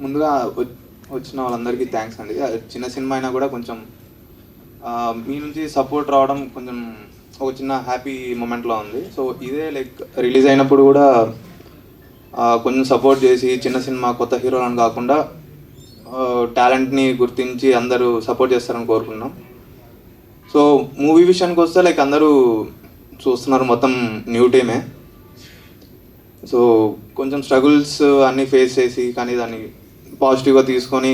ముందుగా వచ్చిన వాళ్ళందరికీ థ్యాంక్స్ అండి. చిన్న సినిమా అయినా కూడా కొంచెం మీ నుంచి సపోర్ట్ రావడం కొంచెం ఒక చిన్న హ్యాపీ మూమెంట్లో ఉంది. సో ఇదే లైక్ రిలీజ్ అయినప్పుడు కూడా కొంచెం సపోర్ట్ చేసి చిన్న సినిమా కొత్త హీరోలను కాకుండా టాలెంట్ని గుర్తించి అందరూ సపోర్ట్ చేస్తారని కోరుకున్నాం. సో మూవీ విషయానికి వస్తే లైక్ అందరూ చూస్తున్నారు, మొత్తం న్యూ టీమే. సో కొంచెం స్ట్రగుల్స్ అన్నీ ఫేస్ చేసి కానీ దాన్ని పాజిటివ్గా తీసుకొని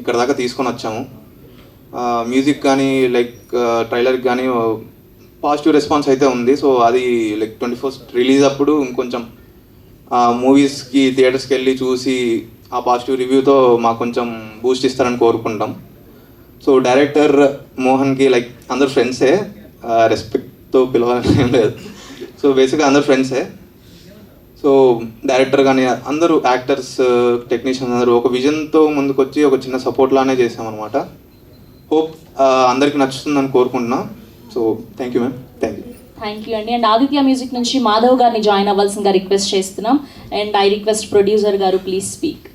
ఇక్కడ దాకా తీసుకొని వచ్చాము. మ్యూజిక్ కానీ లైక్ ట్రైలర్కి కానీ పాజిటివ్ రెస్పాన్స్ అయితే ఉంది. సో అది లైక్ 21st రిలీజ్ అప్పుడు ఇంకొంచెం మూవీస్కి థియేటర్స్కి వెళ్ళి చూసి ఆ పాజిటివ్ రివ్యూతో మాకు కొంచెం బూస్ట్ ఇస్తారని కోరుకుంటాం. సో డైరెక్టర్ మోహన్కి లైక్ అందరు ఫ్రెండ్సే, రెస్పెక్ట్తో పిలవాలని ఏం లేదు. సో బేసిక్గా అందరు ఫ్రెండ్సే. సో డైరెక్టర్ కానీ అందరూ యాక్టర్స్, టెక్నీషియన్స్ అందరూ ఒక విజన్తో ముందుకొచ్చి ఒక చిన్న సపోర్ట్ లానే చేసామన్నమాట. హోప్ అందరికీ నచ్చుతుందని కోరుకుంటున్నాం. So thank you ma'am. Thank you అండి. అండ్ ఆదిత్య మ్యూజిక్ నుంచి మాధవ్ గారిని జాయిన్ అవ్వాల్సిందిగా రిక్వెస్ట్ చేస్తున్నాం. అండ్ ఐ రిక్వెస్ట్ ప్రొడ్యూసర్ గారు ప్లీజ్ స్పీక్.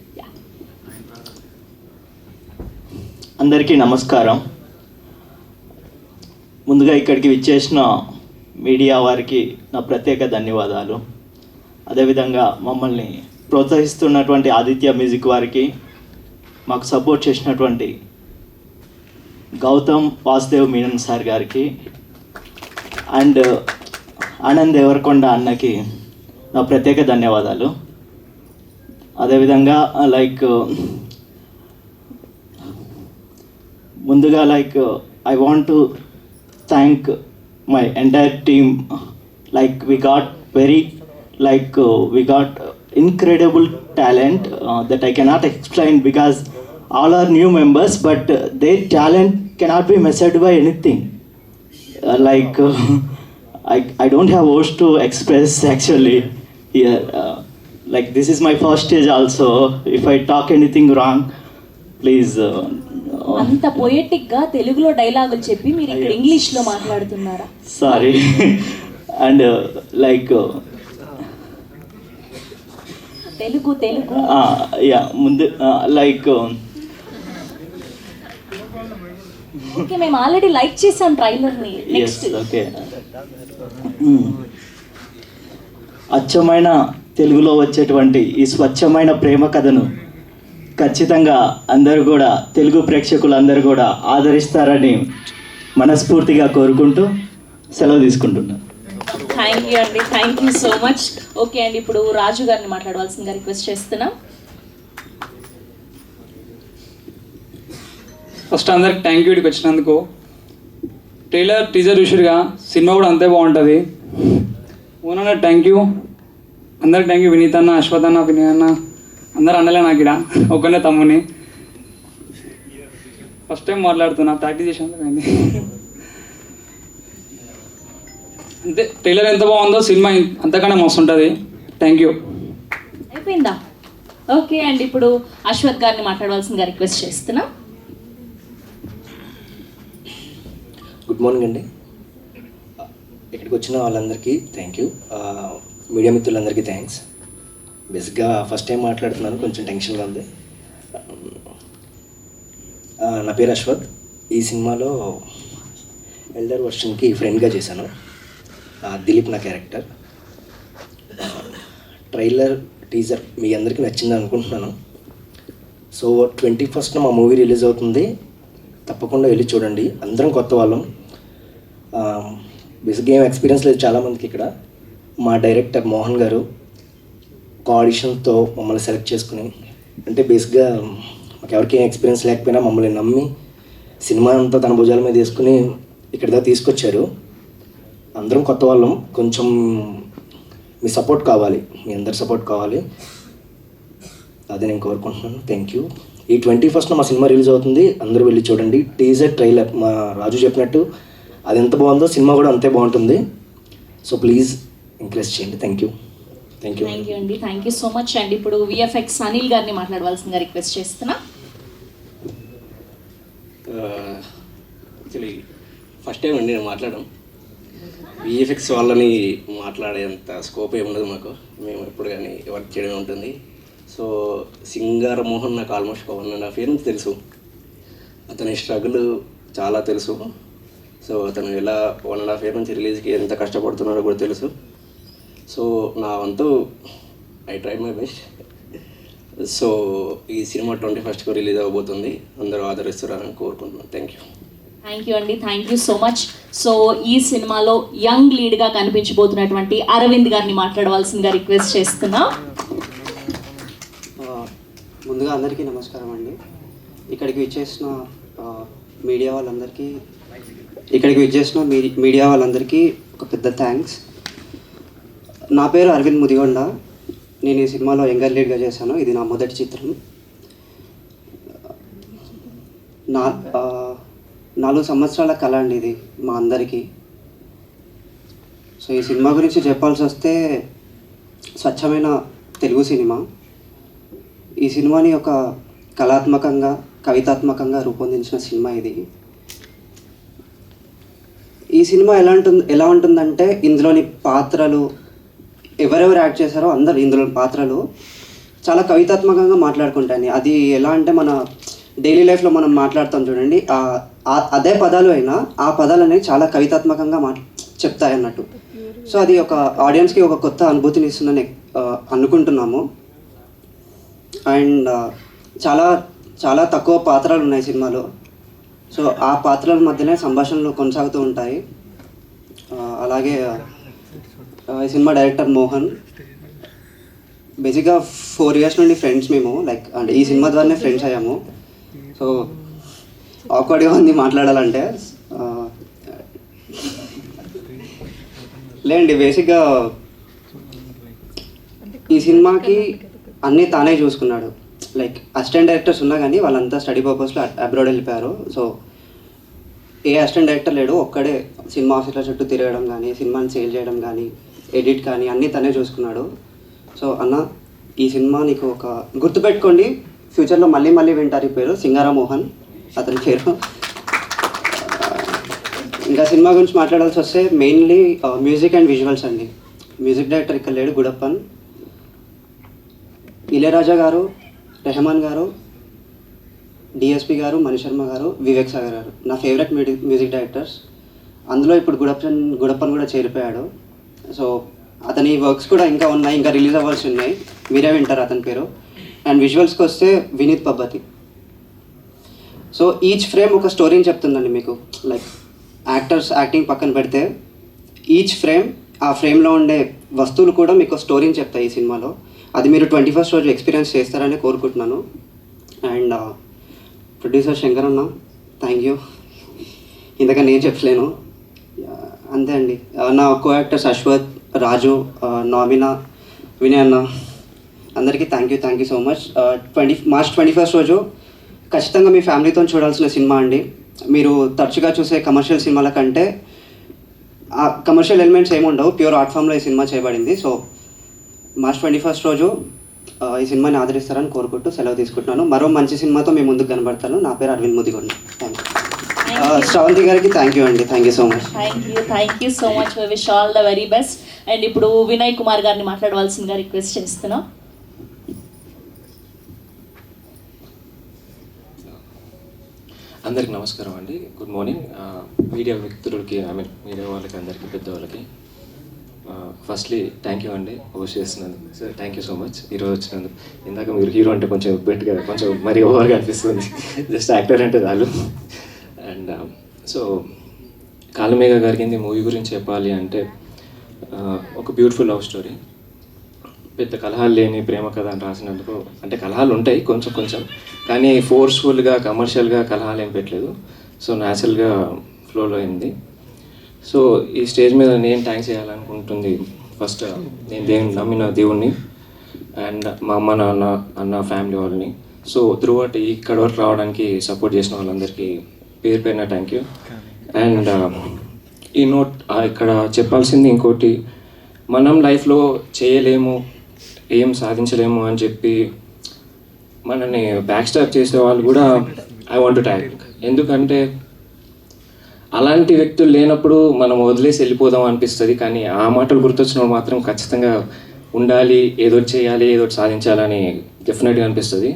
అందరికీ నమస్కారం. ముందుగా ఇక్కడికి విచ్చేసిన మీడియా వారికి నా ప్రత్యేక ధన్యవాదాలు. అదేవిధంగా మమ్మల్ని ప్రోత్సహిస్తున్నటువంటి ఆదిత్య మ్యూజిక్ వారికి, మాకు సపోర్ట్ చేసినటువంటి గౌతమ్ వాసుదేవ్ మీనన్ సార్ గారికి అండ్ ఆనంద్ దేవరకొండ అన్నకి నా ప్రత్యేక ధన్యవాదాలు. అదేవిధంగా ముందుగా I want to thank my entire team. We got we got incredible talent that I cannot explain because all are new members, but their talent cannot be measured by anything. I don't have words to express actually here. This is my first stage also. If I talk anything wrong, please. అంత poetic గా తెలుగులో డైలాగులు చెప్పి మీరు ఇక్కడ English లో మాట్లాడుతున్నారా? Sorry. And Telugu ముందు ఓకే, మేము ఆల్రెడీ లైక్ చేసాం ట్రైలర్ ని. నెక్స్ట్ ఓకే, అచ్చమైన తెలుగులో వచ్చేటువంటి ఈ స్వచ్ఛమైన ప్రేమ కథను ఖచ్చితంగా అందరూ కూడా, తెలుగు ప్రేక్షకులందరూ కూడా ఆదరిస్తారని మనస్ఫూర్తిగా కోరుకుంటూ సెలవు తీసుకుంటున్నాను. థ్యాంక్ యూ అండి, thank you so much. Okay అండి, ఇప్పుడు రాజు గారిని మాట్లాడవలసిందిగా రిక్వెస్ట్ చేస్తున్నాం. ఫస్ట్ అందరికి థ్యాంక్ యూ ఇక్కడికి వచ్చినందుకు. ట్రైలర్ టీజర్ చూసిరుగా, సినిమా కూడా అంతే బాగుంటుంది. ఓనన్నా థ్యాంక్ యూ, అందరికి థ్యాంక్ యూ. వినీత్ అన్న, అశ్వత్ అన్న, వినయ్ అన్న, అందరు అన్నలే నాకు ఇక్కడ, ఒకనే తమ్ముని. ఫస్ట్ టైం మాట్లాడుతున్నా, ప్రాక్టీస్ చేసాను అండి. అంతే, ట్రైలర్ ఎంత బాగుందో సినిమా అంతకన్నా మస్తు ఉంటుంది. Thank you. అయిపోయిందా? ఓకే అండి, ఇప్పుడు అశ్వత్ గారిని మాట్లాడవలసిందిగా రిక్వెస్ట్ చేస్తున్నాం. గుడ్ మార్నింగ్ అండి. ఇక్కడికి వచ్చిన వాళ్ళందరికీ థ్యాంక్ యూ. మీడియా మిత్రులందరికీ థ్యాంక్స్. బేసిక్గా ఫస్ట్ టైం మాట్లాడుతున్నాను, కొంచెం టెన్షన్గా ఉంది. నా పేరు అశ్వత్. ఈ సినిమాలో ఎల్డర్ వర్షన్కి ఫ్రెండ్గా చేశాను. దిలీప్ నా క్యారెక్టర్. ట్రైలర్ టీజర్ మీ అందరికీ నచ్చింది అనుకుంటున్నాను. సో 21st మా మూవీ రిలీజ్ అవుతుంది, తప్పకుండా వెళ్ళి చూడండి. అందరం కొత్త వాళ్ళం, బేసిక్గా ఏం ఎక్స్పీరియన్స్ లేదు చాలామందికి ఇక్కడ. మా డైరెక్టర్ మోహన్ గారు ఒక ఆడిషన్తో మమ్మల్ని సెలెక్ట్ చేసుకుని, అంటే బేసిక్గా మాకు ఎవరికి ఏం ఎక్స్పీరియన్స్ లేకపోయినా మమ్మల్ని నమ్మి సినిమా అంతా తన భుజాల మీద తీసుకుని ఇక్కడ దాకా తీసుకొచ్చారు. అందరం కొత్త వాళ్ళం, కొంచెం మీ సపోర్ట్ కావాలి, మీ అందరి సపోర్ట్ కావాలి, అదే నేను కోరుకుంటున్నాను. Thank you. ఈ 21st మా సినిమా రిలీజ్ అవుతుంది, అందరూ వెళ్ళి చూడండి. టీజర్ ట్రైలర్ మా రాజు చెప్పినట్టు అది ఎంత బాగుందో సినిమా కూడా అంతే బాగుంటుంది. సో ప్లీజ్ ఎంకరేజ్ చేయండి. Thank you. థ్యాంక్ యూ అండి, థ్యాంక్ యూ సో మచ్ అండి. ఇప్పుడు విఎఫ్ఎక్స్ అనిల్ గారిని మాట్లాడవలసిందిగా రిక్వెస్ట్ చేస్తున్నా. యాక్చువల్లీ ఫస్ట్ టైం అండి నేను మాట్లాడడం. విఎఫ్ఎక్స్ వాళ్ళని మాట్లాడేంత స్కోప్ ఏమి ఉండదు మాకు, మేము ఎప్పుడు కానీ వర్క్ చేయడమే ఉంటుంది. సో సింగర్ మోహన్ నాకు ఆల్మోస్ట్ 1.5 year నుంచి తెలుసు. అతని స్ట్రగుల్ చాలా తెలుసు. సో అతను ఎలా 1.5 year నుంచి రిలీజ్కి ఎంత కష్టపడుతున్నాడో కూడా తెలుసు. సో నా వంతు I try my best. So ఈ సినిమా 21st రిలీజ్ అవ్వబోతుంది. అందరూ ఆదరిస్తారని కోరుకుంటున్నాను. Thank you. థ్యాంక్ యూ అండి, thank you so much. So ఈ సినిమాలో యంగ్ లీడ్గా కనిపించబోతున్నటువంటి అరవింద్ గారిని మాట్లాడవలసిందిగా రిక్వెస్ట్ చేస్తున్నా. ముందుగా అందరికీ నమస్కారం అండి. ఇక్కడికి విచ్చేసిన మీడియా వాళ్ళందరికీ ఒక పెద్ద థ్యాంక్స్. నా పేరు అరవింద్ ముదిగొండ. నేను ఈ సినిమాలో యంగర్ లీడ్గా చేశాను. ఇది నా మొదటి చిత్రం. 4 సంవత్సరాల కళ అండి ఇది మా అందరికీ. సో ఈ సినిమా గురించి చెప్పాల్సి వస్తే స్వచ్ఛమైన తెలుగు సినిమా. ఈ సినిమాని ఒక కళాత్మకంగా కవితాత్మకంగా రూపొందించిన సినిమా ఇది. ఈ సినిమా ఎలా ఉంటుందంటే ఇందులోని పాత్రలు ఎవరెవరు యాక్ట్ చేశారో అందరు ఇందులోని పాత్రలు చాలా కవితాత్మకంగా మాట్లాడుకుంటాయి. అది ఎలా అంటే మన డైలీ లైఫ్లో మనం మాట్లాడుతాం చూడండి, అదే పదాలు అయినా ఆ పదాలు అనేవి చాలా కవితాత్మకంగా చెప్తాయి అన్నట్టు. సో అది ఒక ఆడియన్స్కి ఒక కొత్త అనుభూతిని ఇస్తుందని అనుకుంటున్నాము. అండ్ చాలా చాలా తక్కువ పాత్రలు ఉన్నాయి సినిమాలో. సో ఆ పాత్రల మధ్యనే సంభాషణలు కొనసాగుతూ ఉంటాయి. అలాగే ఈ సినిమా డైరెక్టర్ మోహన్. బేసిక్గా 4 years నుండి ఫ్రెండ్స్ మేము, లైక్ అంటే ఈ సినిమా ద్వారానే ఫ్రెండ్స్ అయ్యాము. సో ఆక్వర్డ్గా ఉంది మాట్లాడాలంటే. లేండి, బేసిక్గా ఈ సినిమాకి అన్నీ తానే చూసుకున్నాడు. లైక్ అసిస్టెంట్ డైరెక్టర్స్ ఉన్నా కానీ వాళ్ళంతా స్టడీ పర్పస్లో అబ్రాడ్ వెళ్ళిపోయారు. సో ఏ అసిస్టెంట్ డైరెక్టర్ లేడు, ఒక్కడే సినిమా ఆఫీస్ల చుట్టూ తిరగడం కానీ, సినిమాని సేల్ చేయడం కానీ, ఎడిట్ కానీ అన్నీ తనే చూసుకున్నాడు. సో అన్న, ఈ సినిమా నీకు ఒక గుర్తుపెట్టుకోండి, ఫ్యూచర్లో మళ్ళీ వింటారు ఈ పేరు, సింగారా మోహన్ అతని పేరు. ఇంకా సినిమా గురించి మాట్లాడాల్సి వస్తే మెయిన్లీ మ్యూజిక్ అండ్ విజువల్స్ అండి. మ్యూజిక్ డైరెక్టర్ ఇక్కడ లేడు, గుడప్పన్. ఇళయరాజా గారు, రెహమాన్ గారు, డిఎస్పి గారు, మణిశర్మ గారు, వివేక్ సాగర్ గారు నా ఫేవరెట్ మ్యూజిక్ డైరెక్టర్స్. అందులో ఇప్పుడు గుడప్పన్ కూడా చేరిపోయాడు. సో అతని వర్క్స్ కూడా ఇంకా ఉన్నాయి, ఇంకా రిలీజ్ అవ్వాల్సి ఉన్నాయి, మీరే వింటారు అతని పేరు. అండ్ విజువల్స్కి వస్తే Vineet Pabbathi. So each frame ఒక స్టోరీని చెప్తుందండి మీకు. లైక్ యాక్టింగ్ పక్కన పెడితే ఈచ్ ఫ్రేమ్, ఆ ఫ్రేమ్లో ఉండే వస్తువులు కూడా మీకు స్టోరీని చెప్తాయి ఈ సినిమాలో. అది మీరు 21st రోజు ఎక్స్పీరియన్స్ చేస్తారని కోరుకుంటున్నాను. అండ్ ప్రొడ్యూసర్ శంకర్ అన్న, థ్యాంక్ యూ. ఇంతగా నేను చెప్పలేను, అంతే అండి. నా కో యాక్టర్స్ అశ్వత్, రాజు, నామినా, వినయ్ అన్న, అందరికీ thank you so much. March 21st రోజు ఖచ్చితంగా మీ ఫ్యామిలీతో చూడాల్సిన సినిమా అండి. మీరు తరచుగా చూసే కమర్షియల్ సినిమాల కంటే ఆ కమర్షియల్ ఎలిమెంట్స్ ఏముండవు, ప్యూర్ ఆర్ట్ ఫామ్లో ఈ సినిమా చేయబడింది. సో మార్చ్ 21st రోజు ఈ సినిమాని ఆదరిస్తారని కోరుకుంటూ సెలవు తీసుకుంటున్నాను. మరో మంచి సినిమాతో మీ ముందుకు కనబడతాను. నా పేరు అరవింద్ ముదిగొండ. Thank you. శ్రవంతి గారికి థ్యాంక్ యూ అండి, thank you so much. Thank you so much. Wish all the very best. And ఇప్పుడు వినయ్ కుమార్ గారిని మాట్లాడవలసిందిగా రిక్వెస్ట్ చేస్తున్నా. అందరికి నమస్కారం అండి, గుడ్ మార్నింగ్. మీడియా మిత్రులకి, మీడియా వాళ్ళకి, అందరికీ, పెద్దవాళ్ళకి ఫస్ట్లీ థ్యాంక్ యూ అండి హోస్ట్ చేస్తున్నందుకు. Sir thank you so much ఈరోజు వచ్చినందుకు. ఇందాక మీరు హీరో అంటే కొంచెం బెట్గా, కొంచెం మరీ ఓవర్గా అనిపిస్తుంది, జస్ట్ యాక్టర్ అంటే చాలు. అండ్ సో కాలమేఘ గారికి మూవీ గురించి చెప్పాలి అంటే ఒక బ్యూటిఫుల్ లవ్ స్టోరీ. పెద్ద కలహాలు లేని ప్రేమ కథ అని రాసినందుకు, అంటే కలహాలు ఉంటాయి కొంచెం, కానీ ఫోర్స్ఫుల్గా కమర్షియల్గా కలహాలు ఏం పెట్టలేదు. సో న్యాచురల్గా ఫ్లోలో అయింది. సో ఈ స్టేజ్ మీద నేను థ్యాంక్స్ చేయాలనుకుంటుంది ఫస్ట్ నేను నమ్మిన దేవుణ్ణి అండ్ మా అమ్మ నాన్న అన్న ఫ్యామిలీ వాళ్ళని. సో త్రూ అవుట్ ఇక్కడ వరకు రావడానికి సపోర్ట్ చేసిన వాళ్ళందరికీ పేరు పేరున థ్యాంక్ యూ. అండ్ ఈ నోట్ ఇక్కడ చెప్పాల్సింది ఇంకోటి, మనం లైఫ్లో చేయలేము, ఏం సాధించలేము అని చెప్పి మనని బ్యాక్ స్టాప్ చేసే వాళ్ళు కూడా ఐ వాంట్ టు ట్యాగ్. ఎందుకంటే అలాంటి వ్యక్తులు లేనప్పుడు మనం వదిలేసి వెళ్ళిపోదాం అనిపిస్తుంది, కానీ ఆ మాటలు గుర్తొచ్చినప్పుడు మాత్రం ఖచ్చితంగా ఉండాలి, ఏదో చేయాలి, ఏదో సాధించాలని డెఫినెట్గా అనిపిస్తుంది.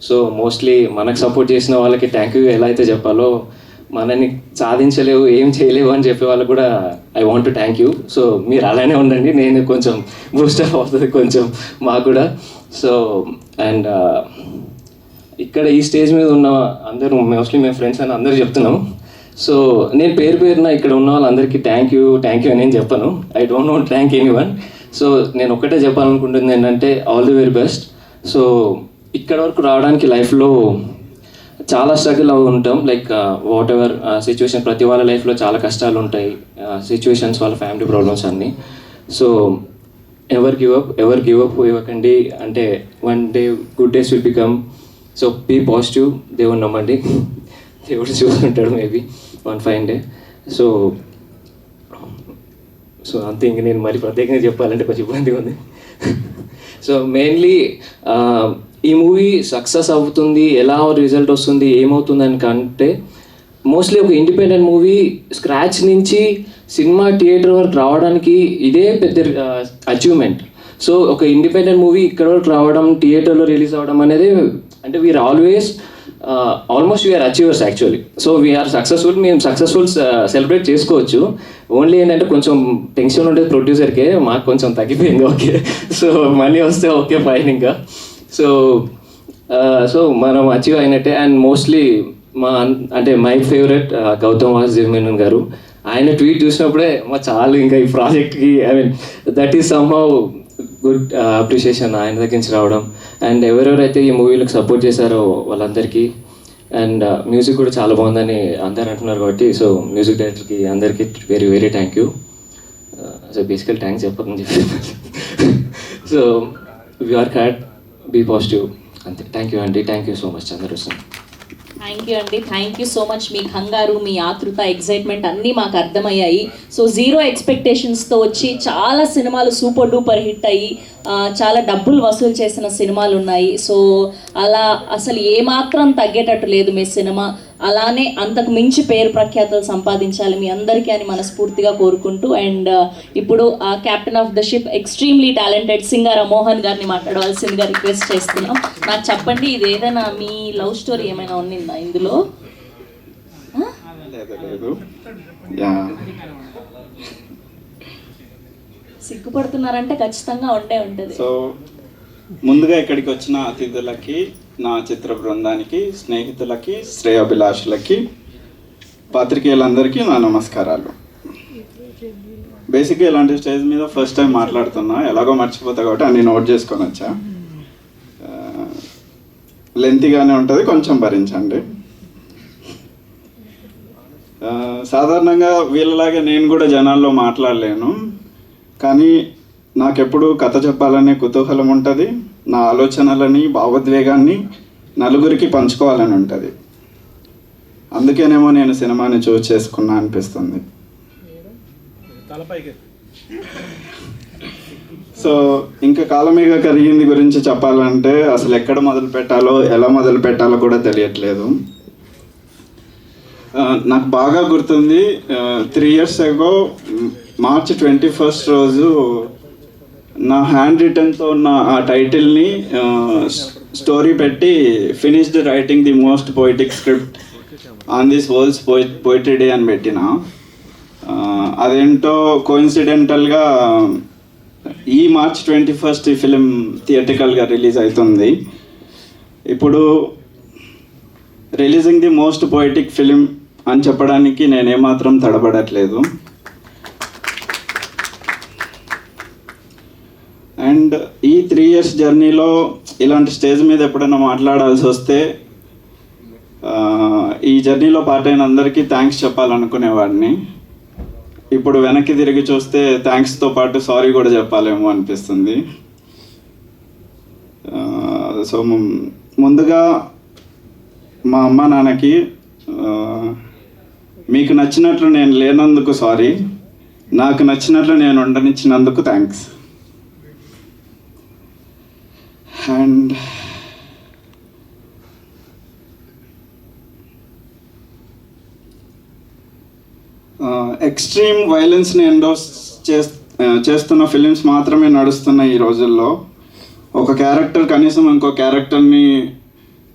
సో మోస్ట్లీ మనకు సపోర్ట్ చేసిన వాళ్ళకి థ్యాంక్ యూ ఎలా అయితే చెప్పాలో, మనని సాధించలేవు, ఏం చేయలేవు అని చెప్పే వాళ్ళకి కూడా I want to thank you. So మీరు అలానే ఉండండి, నేను కొంచెం బూస్టప్ అవుతుంది కొంచెం మాకు కూడా. సో అండ్ ఇక్కడ ఈ స్టేజ్ మీద ఉన్న అందరూ మోస్ట్లీ మేము ఫ్రెండ్స్ అని అందరూ చెప్తున్నాం. సో నేను పేరున ఇక్కడ ఉన్న వాళ్ళందరికీ థ్యాంక్ యూ అని నేను చెప్పను. I don't know thank any one. So నేను ఒక్కటే చెప్పాలనుకుంటుంది ఏంటంటే all the very best. So ఇక్కడ వరకు రావడానికి లైఫ్లో చాలా స్ట్రగుల్ ఉంటాం. లైక్ వాట్ ఎవర్ సిచ్యువేషన్, ప్రతి వాళ్ళ లైఫ్లో చాలా కష్టాలు ఉంటాయి, సిచ్యువేషన్స్, వాళ్ళ ఫ్యామిలీ ప్రాబ్లమ్స్ అన్నీ. సో ఎవర్ గివ్ అప్ ఇవ్వకండి. అంటే one day good days will become. So be positive, దేవుడు నమ్మండి, దేవుడు చూస్తుంటాడు maybe one fine day. So అంతే, ఇంక నేను మరి ప్రత్యేకంగా చెప్పాలంటే కొంచెం ఇబ్బందిగా ఉంది. సో మెయిన్లీ ఈ మూవీ సక్సెస్ అవుతుంది, ఎలా రిజల్ట్ వస్తుంది, ఏమవుతుంది అని కంటే మోస్ట్లీ ఒక ఇండిపెండెంట్ మూవీ స్క్రాచ్ నుంచి సినిమా థియేటర్ వరకు రావడానికి ఇదే పెద్ద అచీవ్మెంట్. సో ఒక ఇండిపెండెంట్ మూవీ ఇక్కడ వరకు రావడం, థియేటర్లో రిలీజ్ అవ్వడం అనేది, అంటే we're almost we're achievers actually. So we're successful, మేము సక్సెస్ఫుల్ సెలబ్రేట్ చేసుకోవచ్చు. ఓన్లీ ఏంటంటే కొంచెం టెన్షన్ ఉండేది ప్రొడ్యూసర్కే, మాకు కొంచెం తగ్గిపోయింది. ఓకే, సో మనీ వస్తే ఓకే ఫైన్ ఇంకా. సో మనం అచీవ్ అయినట్టే. And mostly my favourite Gautham Vasudev garu, ఆయన ట్వీట్ చూసినప్పుడే చాలు ఇంకా ఈ ప్రాజెక్ట్కి, I mean that is somehow good appreciation ఆయన దగ్గర నుంచి రావడం. అండ్ ఎవరెవరైతే ఈ మూవీలకు సపోర్ట్ చేశారో వాళ్ళందరికీ, అండ్ మ్యూజిక్ కూడా చాలా బాగుందని అందరు అంటున్నారు కాబట్టి, సో మ్యూజిక్ డైరెక్టర్కి అందరికీ very very thank you. So basically thanks చెప్పకని చెప్పి. So work hard, be positive, అంతే. థ్యాంక్ యూ అండి, థ్యాంక్ యూ సో మచ్ అందరూ. థ్యాంక్ యూ అండి, థ్యాంక్ యూ సో మచ్. మీ కంగారు, మీ ఆతృత, ఎగ్జైట్మెంట్ అన్నీ మాకు అర్థమయ్యాయి. సో జీరో ఎక్స్పెక్టేషన్స్తో వచ్చి చాలా సినిమాలు సూపర్ డూపర్ హిట్ అయ్యి చాలా డబ్బులు వసూలు చేసిన సినిమాలు ఉన్నాయి. సో అలా అసలు ఏమాత్రం తగ్గేటట్టు లేదు మీ సినిమా. అలానే అంతకు మించి పేరు ప్రఖ్యాతలు సంపాదించాలి మీ అందరికీ అని మనస్ఫూర్తిగా కోరుకుంటూ, అండ్ ఇప్పుడు captain of the ship, extremely talented singer Mohan గారిని మాట్లాడవలసిందిగా రిక్వెస్ట్ చేస్తున్నాం. నాకు చెప్పండి, ఇది ఏదైనా మీ లవ్ స్టోరీ ఏమైనా ఉన్నిందా ఇందులో? సిగ్గుపడుతున్నారంటే ఖచ్చితంగా ఉండే ఉంటుంది. సో ముందుగా ఇక్కడికి వచ్చిన అతిథులకి, నా చిత్ర బృందానికి, స్నేహితులకి, శ్రేయోభిలాషులకి, పాత్రికేయులందరికీ నా నమస్కారాలు. బేసిక్గా ఇలాంటి స్టేజ్ మీద ఫస్ట్ టైం మాట్లాడుతున్నా, ఎలాగో మర్చిపోతా కాబట్టి అన్ని నోట్ చేసుకొని వచ్చా. లెంతీగానే ఉంటుంది, కొంచెం భరించండి. సాధారణంగా వీళ్ళలాగే నేను కూడా జనాల్లో మాట్లాడలేను, కానీ నాకెప్పుడు కథ చెప్పాలనే కుతూహలం ఉంటుంది. నా ఆలోచనలని, భావోద్వేగాన్ని నలుగురికి పంచుకోవాలని ఉంటుంది. అందుకేనేమో నేను సినిమాని చూస్ చేసుకున్నా అనిపిస్తుంది. సో ఇంకా కాలమేగా కరిగింది గురించి చెప్పాలంటే అసలు ఎక్కడ మొదలు పెట్టాలో, ఎలా మొదలు పెట్టాలో కూడా తెలియట్లేదు. నాకు బాగా గుర్తుంది, 3 years ago March 21st రోజు నా హ్యాండ్ రిటన్తో ఉన్న ఆ టైటిల్ని స్టోరీ పెట్టి finished writing the most poetic script on this world's poetry day అని పెట్టిన. అదేంటో కోఇన్సిడెంటల్గా ఈ March 21st ఈ ఫిలిం థియేట్రికల్గా రిలీజ్ అవుతుంది. ఇప్పుడు releasing the most poetic film అని చెప్పడానికి నేనేమాత్రం తడబడట్లేదు. అండ్ ఈ 3 years జర్నీలో ఇలాంటి స్టేజ్ మీద ఎప్పుడైనా మాట్లాడాల్సి వస్తే ఈ జర్నీలో పార్ట్ అయిన అందరికీ థ్యాంక్స్ చెప్పాలనుకునేవాడిని. ఇప్పుడు వెనక్కి తిరిగి చూస్తే థ్యాంక్స్తో పాటు సారీ కూడా చెప్పాలేమో అనిపిస్తుంది. సో ముందుగా మా అమ్మ నాన్నకి మీకు నచ్చినట్లు నేను లేనందుకు సారీ, నాకు నచ్చినట్లు నేను ఉండనిచ్చినందుకు థ్యాంక్స్. అండ్ ఎక్స్ట్రీమ్ వైలెన్స్ని చేస్తున్న ఫిలిమ్స్ మాత్రమే నడుస్తున్నాయి ఈ రోజుల్లో. ఒక క్యారెక్టర్ కనీసం ఇంకో క్యారెక్టర్ని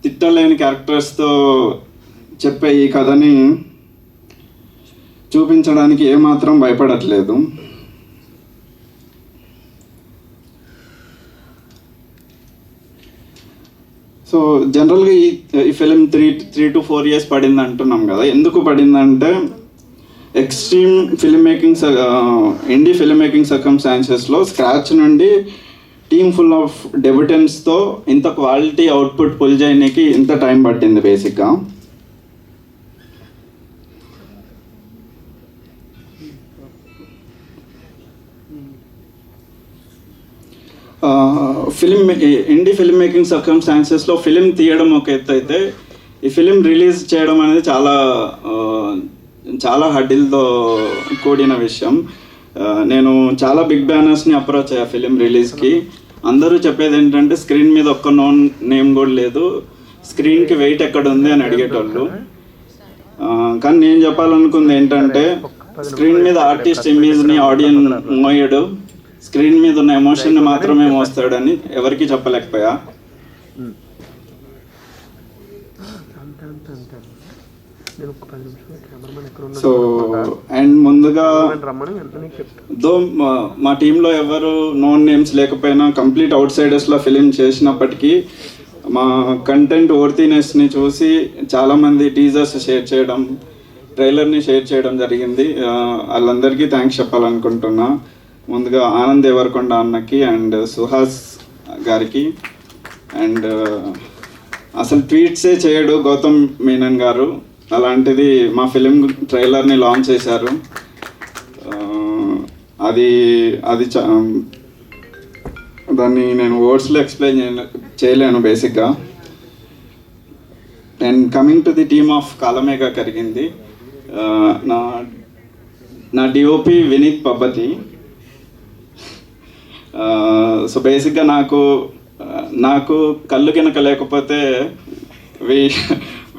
తిట్టలేని క్యారెక్టర్స్తో చెప్పే ఈ కథని చూపించడానికి ఏమాత్రం భయపడట్లేదు. సో జనరల్గా ఈ ఫిలిం 3 to 4 years పడింది అంటున్నాం కదా. ఎందుకు పడిందంటే ఎక్స్ట్రీమ్ ఇండీ ఫిల్మ్ మేకింగ్ సర్కమ్స్టాన్సెస్లో స్క్రాచ్ నుండి టీమ్ ఫుల్ ఆఫ్ డెబ్యూటెంట్స్తో ఇంత క్వాలిటీ అవుట్పుట్ పుల్ చేయడానికి ఇంత టైం పట్టింది బేసిక్గా. ఇండీ ఫిల్మ్ మేకింగ్ సర్కమ్స్టాన్సెస్లో ఫిలిం తీయడం ఒక ఎత్తు అయితే ఈ ఫిలిం రిలీజ్ చేయడం అనేది చాలా హడ్డిల్తో కూడిన విషయం. నేను చాలా బిగ్ బ్యానర్స్ని అప్రోచ్ అయ్యా ఫిలిం రిలీజ్కి. అందరూ చెప్పేది ఏంటంటే స్క్రీన్ మీద ఒక్క నోన్ నేమ్ కూడా లేదు, స్క్రీన్కి వెయిట్ ఎక్కడ ఉంది అని అడిగేటోళ్ళు. కానీ నేను చెప్పాలనుకుంది ఏంటంటే స్క్రీన్ మీద ఆర్టిస్ట్ ఇమేజ్ని ఆడియన్స్ మోయడు, స్క్రీన్ మీద ఉన్న ఎమోషన్ని మాత్రమే మోస్తాడని ఎవరికి చెప్పలేకపోయా. సో అండ్ ముందుగా మా టీంలో ఎవరు నోన్ నేమ్స్ లేకపోయినా కంప్లీట్ అవుట్ సైడర్స్లో ఫిలిం చేసినప్పటికీ మా కంటెంట్ వర్తీనెస్ని చూసి చాలామంది టీజర్స్ షేర్ చేయడం, ట్రైలర్ని షేర్ చేయడం జరిగింది. వాళ్ళందరికీ థ్యాంక్స్ చెప్పాలనుకుంటున్నా. ముందుగా ఆనంద్ దేవరకొండ అన్నకి అండ్ సుహాస్ గారికి. అండ్ అసలు ట్వీట్సే చేయడు గౌతమ్ మీనన్ గారు, అలాంటిది మా ఫిలిం ట్రైలర్ని లాంచ్ చేశారు. అది దాన్ని నేను వర్డ్స్లో ఎక్స్ప్లెయిన్ చేయలేను బేసిక్గా. And coming to the team of Kalamegha Karigindi, నా డిఓపి వినీత్ పబ్బతి. సో బేసిక్గా నాకు కళ్ళు కినక లేకపోతే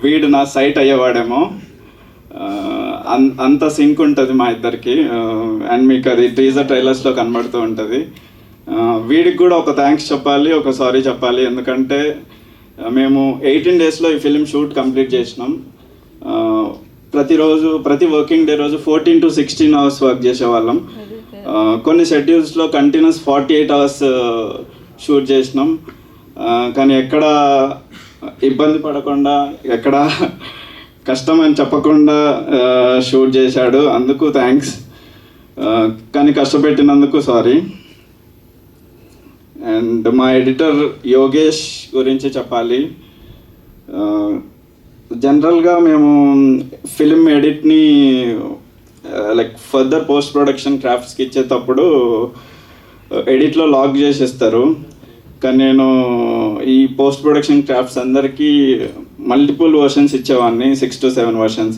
వీడు నా సైట్ అయ్యేవాడేమో, అంత సింక్ ఉంటుంది మా ఇద్దరికి. అండ్ మీకు అది టీజర్ ట్రైలర్స్లో కనబడుతూ ఉంటుంది. వీడికి కూడా ఒక థ్యాంక్స్ చెప్పాలి, ఒక సారీ చెప్పాలి. ఎందుకంటే మేము 18 daysలో ఈ ఫిలిం షూట్ కంప్లీట్ చేసినాం. ప్రతి వర్కింగ్ డే రోజు 14 to 16 hours వర్క్ చేసేవాళ్ళం. కొన్ని షెడ్యూల్స్లో కంటిన్యూస్ 48 hours షూట్ చేసినాం. కానీ ఎక్కడ ఇబ్బంది పడకుండా, ఎక్కడ కష్టం అని చెప్పకుండా షూట్ చేశాడు. అందుకు థ్యాంక్స్, కానీ కష్టపెట్టినందుకు సారీ. అండ్ మా ఎడిటర్ యోగేష్ గురించి చెప్పాలి. జనరల్గా మేము ఫిలిం ఎడిట్ని లైక్ ఫర్దర్ పోస్ట్ ప్రొడక్షన్ క్రాఫ్ట్స్కి ఇచ్చేటప్పుడు ఎడిట్లో లాక్ చేసేస్తారు. కానీ నేను ఈ పోస్ట్ ప్రొడక్షన్ క్రాఫ్ట్స్ అందరికీ మల్టిపుల్ వర్షన్స్ ఇచ్చేవాడిని, 6 to 7 versions.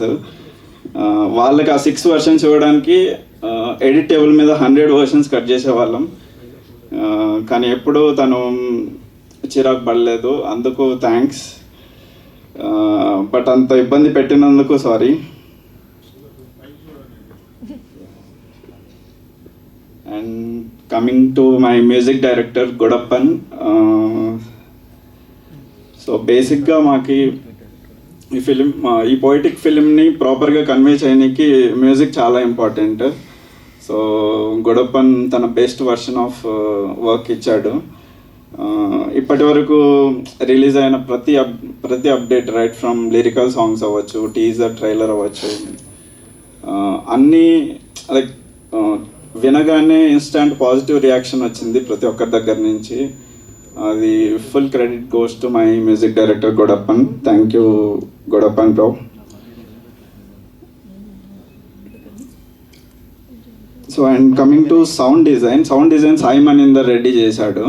వాళ్ళకి ఆ 6 versions ఇవ్వడానికి ఎడిట్ టేబుల్ మీద 100 versions కట్ చేసేవాళ్ళం. కానీ ఎప్పుడూ తను చిరాకు పడలేదు, అందుకు థ్యాంక్స్. బట్ అంత ఇబ్బంది పెట్టినందుకు sorry. And coming to my music director Gudappan. So బేసిక్గా మాకు ఈ పోయిటిక్ ఫిలింని ప్రాపర్గా కన్వే చేయడానికి మ్యూజిక్ చాలా ఇంపార్టెంట్. సో గుడప్పన్ తన బెస్ట్ వర్షన్ ఆఫ్ వర్క్ ఇచ్చాడు. ఇప్పటి వరకు రిలీజ్ అయిన ప్రతి update, right from lyrical songs అవ్వచ్చు, టీజర్, ట్రైలర్ అవ్వచ్చు, అన్నీ లైక్ వినగానే ఇన్స్టంట్ పాజిటివ్ రియాక్షన్ వచ్చింది ప్రతి ఒక్కరి దగ్గర నుంచి. అది full credit goes to my music director Gudappan. Thank you Gudappan bro. So and coming to sound design Sai Maninder Reddy చేశాడు.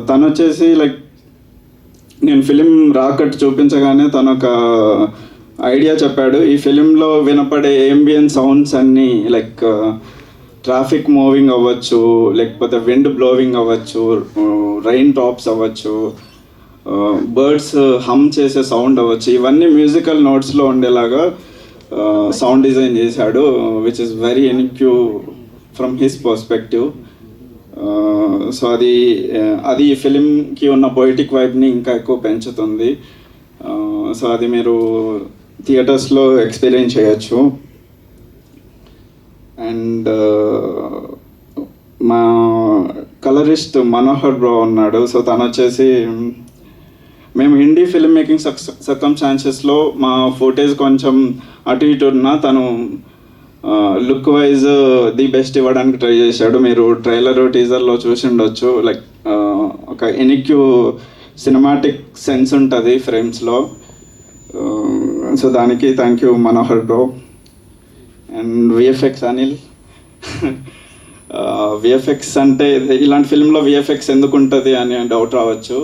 తను వచ్చేసి లైక్ నేను ఫిలిం రాకట్ చూపించగానే తను ఒక ఐడియా చెప్పాడు. ఈ ఫిలింలో వినపడే ఏంబియన్ సౌండ్స్ అన్నీ లైక్ ట్రాఫిక్ మూవింగ్ అవ్వచ్చు, లేకపోతే విండ్ బ్లోవింగ్ అవ్వచ్చు, రైన్ డ్రాప్స్ అవ్వచ్చు, బర్డ్స్ హమ్ చేసే సౌండ్ అవ్వచ్చు, ఇవన్నీ మ్యూజికల్ నోట్స్లో ఉండేలాగా సౌండ్ డిజైన్ చేశాడు, which is very unique from his perspective. So అది ఈ ఫిలింకి ఉన్న పొయిటిక్ వైబ్ని ఇంకా ఎక్కువ పెంచుతుంది. సో అది మీరు థియేటర్స్లో ఎక్స్పీరియన్స్ చేయొచ్చు. అండ్ మా కలరిస్ట్ మనోహర్ బ్రో ఉన్నాడు. సో తను వచ్చేసి మేము ఇండీ ఫిల్మ్ మేకింగ్ సర్కమ్స్టాన్సెస్లో మా ఫుటేజ్ కొంచెం అటు ఇటు ఉన్నా తను లుక్ వైజ్ ది బెస్ట్ ఇవ్వడానికి ట్రై చేశాడు. మీరు ట్రైలర్ టీజర్లో చూసి ఉండొచ్చు. లైక్ ఒక ఎనిక్యూ సినిమాటిక్ సెన్స్ ఉంటుంది ఫ్రేమ్స్లో. సో దానికి thank you Manohar bro. And VFX Anil. VFX అంటే ఇలాంటి ఫిల్మ్లో విఎఫ్ఎక్స్ ఎందుకు ఉంటుంది అని డౌట్ రావచ్చు,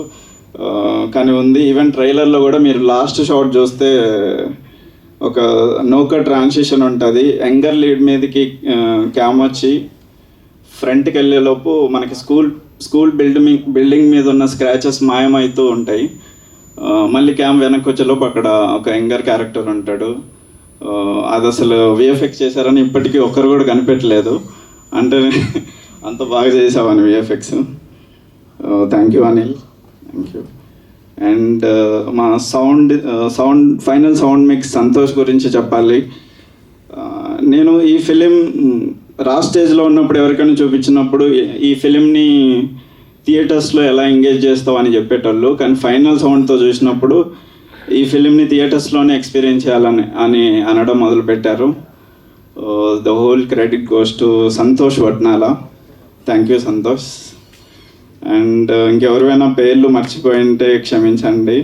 కానీ ఉంది. ఈవెన్ ట్రైలర్లో కూడా మీరు లాస్ట్ షాట్ చూస్తే ఒక నౌక ట్రాన్సిషన్ ఉంటుంది. యంగర్ లీడ్ మీదకి క్యామ్ వచ్చి ఫ్రంట్కి వెళ్ళేలోపు మనకి స్కూల్ బిల్డింగ్ మీద ఉన్న స్క్రాచెస్ మాయమవుతూ ఉంటాయి. మళ్ళీ క్యామ్ వెనక్కి వచ్చేలోపు అక్కడ ఒక యంగర్ క్యారెక్టర్ ఉంటాడు. అది అసలు విఎఫ్ఎక్స్ చేశారని ఇప్పటికీ ఒక్కరు కూడా కనిపెట్టలేదు. అంటే అంత బాగా చేసావని VFX. Thank you Anil, thank you. And మా ఫైనల్ సౌండ్ మిక్స్ సంతోష్ గురించి చెప్పాలి. నేను ఈ ఫిలిం రా స్టేజ్లో ఉన్నప్పుడు ఎవరికైనా చూపించినప్పుడు ఈ ఫిలింని థియేటర్స్లో ఎలా ఎంగేజ్ చేస్తావు అని చెప్పేటోళ్ళు, కానీ ఫైనల్ సౌండ్తో చూసినప్పుడు ఈ ఫిలింని థియేటర్స్లోనే ఎక్స్పీరియన్స్ చేయాలని అనడం మొదలుపెట్టారు. The whole credit goes to Santosh Vadnala. Thank you Santosh. And ఇంకెవరివైనా పేర్లు మర్చిపోయింటే క్షమించండి.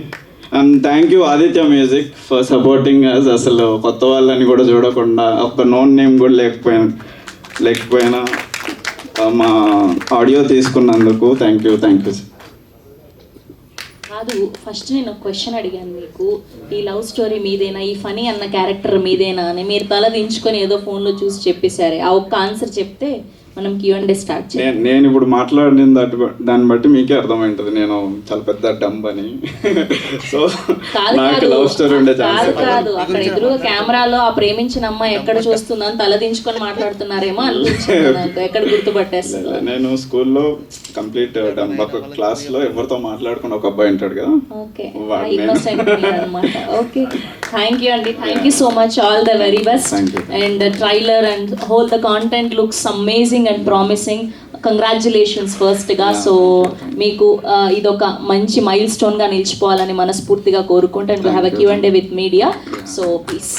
And thank you Aditya music for supporting us. అసలు కొత్త వాళ్ళని కూడా చూడకుండా ఒక నోన్ నేమ్ కూడా లేకపోయినా మా ఆడియో తీసుకున్నందుకు థ్యాంక్ యూ. కాదు, ఫస్ట్ నేను ఒక క్వశ్చన్ అడిగాను మీకు, ఈ లవ్ స్టోరీ మీదేనా, ఈ ఫనీ అన్న క్యారెక్టర్ మీదేనా అని. మీరు తల దించుకొని ఏదో ఫోన్లో చూసి చెప్పేశారే. ఆ ఒక్క ఆన్సర్ చెప్తే మనం Q&A స్టార్ట్ చేయాలి. నేను ఇప్పుడు మాట్లాడిన దాన్ని బట్టి మీకే అర్థమైంటుంది నేను చాలా పెద్ద డంబ్ అని. సో నాకు లవ్ స్టోరీ ఉండే కాదు అక్కడ ఎదురుగా కెమెరాలో ఆ ప్రేమించిన అమ్మాయి ఎక్కడ చూస్తుందని తల దించుకొని మాట్లాడుతున్నారేమో అనిపించింది నాకు. ఎక్కడ గుర్తుపట్టేస్తుంది. నేను స్కూల్లో కంప్లీట్ డంబ్. ఒక క్లాస్లో ఎవరితో మాట్లాడుకుని ఒక అబ్బాయి ఉంటాడు కదా. ఓకే, అనమాట. ఓకే, థ్యాంక్ యూ అండి. Thank you so much. All the very best. And trailer and whole the content looks amazing and promising. Congratulations ఫస్ట్గా. సో మీకు ఇదొక మంచి మైల్ స్టోన్గా నిలిచిపోవాలని మనస్ఫూర్తిగా కోరుకుంటూ and we have a Q&A with media. So please.